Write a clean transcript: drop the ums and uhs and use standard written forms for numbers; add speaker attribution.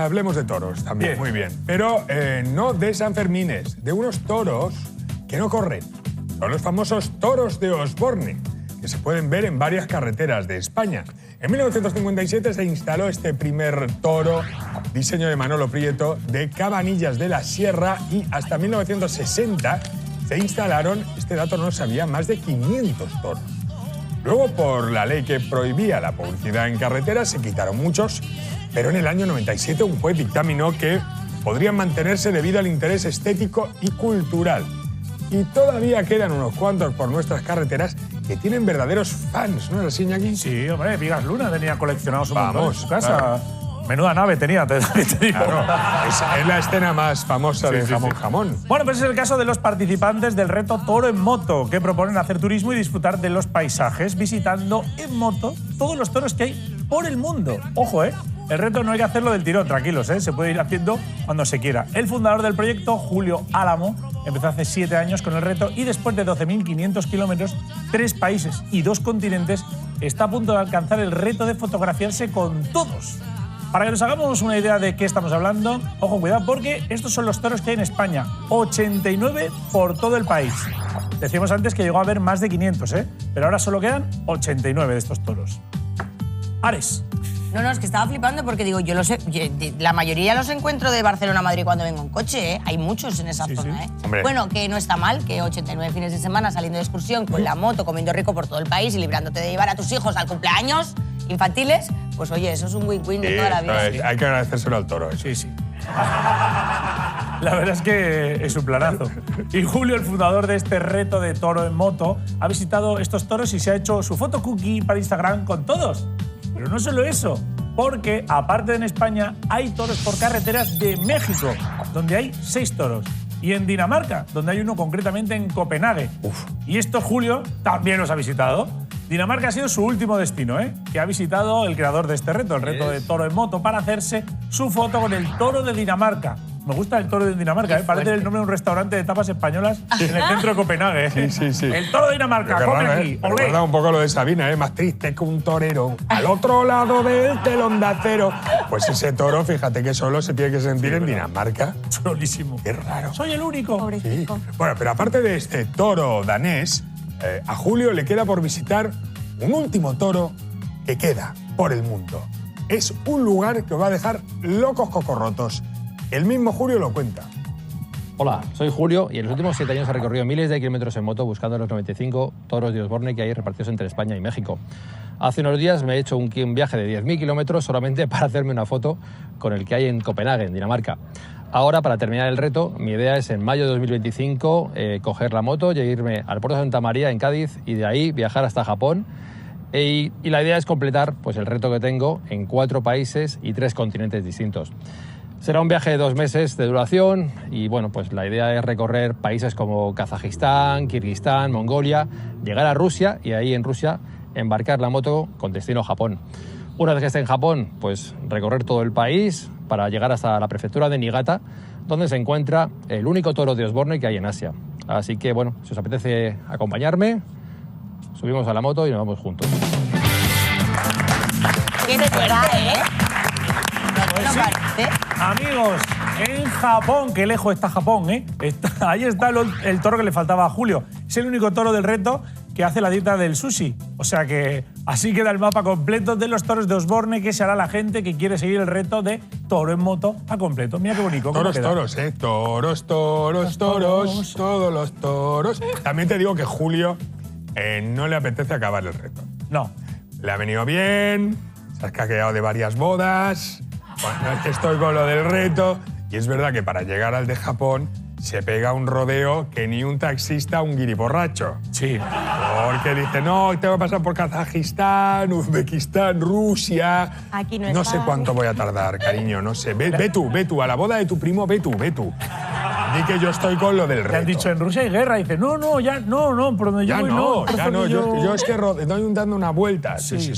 Speaker 1: Hablemos de toros también,
Speaker 2: Bien.
Speaker 1: muy bien. Pero no de Sanfermines, de unos toros que no corren. Son los famosos toros de Osborne, que se pueden ver en varias carreteras de España. En 1957 se instaló este primer toro, diseño de Manolo Prieto, de Cabanillas de la Sierra, y hasta 1960 se instalaron, este dato no lo sabía, más de 500 toros. Luego, por la ley que prohibía la publicidad en carreteras, se quitaron muchos, pero en el año 97 un juez dictaminó que podrían mantenerse debido al interés estético y cultural. Y todavía quedan unos cuantos por nuestras carreteras que tienen verdaderos fans, ¿no es así, Iñaki?
Speaker 2: Sí, hombre, Vigas Luna tenía coleccionados un montón en su casa.
Speaker 1: Claro.
Speaker 2: Menuda nave tenía, te digo.
Speaker 1: Claro, es la escena más famosa de Jamón Jamón.
Speaker 2: Bueno, pues es el caso de los participantes del reto Toro en Moto, que proponen hacer turismo y disfrutar de los paisajes visitando en moto todos los toros que hay por el mundo. Ojo, el reto no hay que hacerlo del tirón, tranquilos, se puede ir haciendo cuando se quiera. El fundador del proyecto, Julio Álamo, empezó hace 7 años con el reto y después de 12.500 kilómetros, 3 países y 2 continentes, está a punto de alcanzar el reto de fotografiarse con todos. Para que nos hagamos una idea de qué estamos hablando, ojo, cuidado, porque estos son los toros que hay en España. 89 por todo el país. Decíamos antes que llegó a haber más de 500, pero ahora solo quedan 89 de estos toros. Ares.
Speaker 3: No, es que estaba flipando porque digo, yo la mayoría los encuentro de Barcelona a Madrid cuando vengo en coche, Hay muchos en esa zona,
Speaker 1: Hombre.
Speaker 3: Bueno, que no está mal, que 89 fines de semana saliendo de excursión con la moto, comiendo rico por todo el país y librándote de llevar a tus hijos al cumpleaños infantiles, pues oye, eso es un win-win de toda la vida.
Speaker 1: Hay que agradecérselo al toro.
Speaker 2: Sí. La verdad es que es un planazo. Y Julio, el fundador de este reto de toro en moto, ha visitado estos toros y se ha hecho su foto cookie para Instagram con todos. Pero no solo eso, porque aparte de en España hay toros por carreteras de México, donde hay 6 toros. Y en Dinamarca, donde hay uno concretamente en Copenhague. Y esto Julio también los ha visitado. Dinamarca ha sido su último destino, que ha visitado el creador de este reto, el reto de toro en moto, para hacerse su foto con el toro de Dinamarca. Me gusta el toro de Dinamarca, parece el nombre de un restaurante de tapas españolas en el centro de Copenhague.
Speaker 1: Sí.
Speaker 2: El toro de Dinamarca, come aquí.
Speaker 1: Me recuerda un poco lo de Sabina, más triste que un torero al otro lado del telón de acero. Pues ese toro, fíjate que solo se tiene que sentir en Dinamarca.
Speaker 2: Solísimo.
Speaker 1: Qué raro.
Speaker 2: Soy el único.
Speaker 1: Sí. Bueno, pero aparte de este toro danés, a Julio le queda por visitar un último toro que queda por el mundo. Es un lugar que os va a dejar locos cocorrotos. El mismo Julio lo cuenta.
Speaker 4: Hola, soy Julio y en los últimos 7 años he recorrido miles de kilómetros en moto buscando los 95 toros de Osborne que hay repartidos entre España y México. Hace unos días me he hecho un viaje de 10.000 kilómetros solamente para hacerme una foto con el que hay en Copenhague, en Dinamarca. Ahora, para terminar el reto, mi idea es en mayo de 2025 coger la moto y irme al puerto de Santa María en Cádiz y de ahí viajar hasta Japón. Y la idea es completar pues, el reto que tengo en 4 países y 3 continentes distintos. Será un viaje de 2 meses de duración y bueno, pues la idea es recorrer países como Kazajistán, Kirguistán, Mongolia, llegar a Rusia y ahí en Rusia embarcar la moto con destino a Japón. Una vez que esté en Japón, pues recorrer todo el país para llegar hasta la prefectura de Niigata, donde se encuentra el único toro de Osborne que hay en Asia. Así que bueno, si os apetece acompañarme, subimos a la moto y nos vamos juntos.
Speaker 3: ¡Qué suerte, No parece.
Speaker 2: Amigos, en Japón, qué lejos está Japón, ahí está el toro que le faltaba a Julio. Es el único toro del reto que hace la dieta del sushi. O sea que así queda el mapa completo de los toros de Osborne que se hará la gente que quiere seguir el reto de toro en moto a completo. Mira qué bonito.
Speaker 1: Toros, toros, todos los toros. También te digo que Julio no le apetece acabar el reto.
Speaker 2: No.
Speaker 1: Le ha venido bien, se ha escaqueado de varias bodas. Bueno, es que estoy con lo del reto. Y es verdad que para llegar al de Japón se pega un rodeo que ni un taxista, un guiriborracho.
Speaker 2: Sí.
Speaker 1: Porque dice, no, tengo que pasar por Kazajistán, Uzbekistán, Rusia.
Speaker 3: Aquí
Speaker 1: no sé cuánto voy a tardar, cariño, no sé. Ve tú, a la boda de tu primo, ve tú. Di que yo estoy con lo del reto.
Speaker 2: Le han dicho, en Rusia hay guerra. Y dice, no, por donde yo voy no.
Speaker 1: Yo es que doy dando una vuelta. Sí.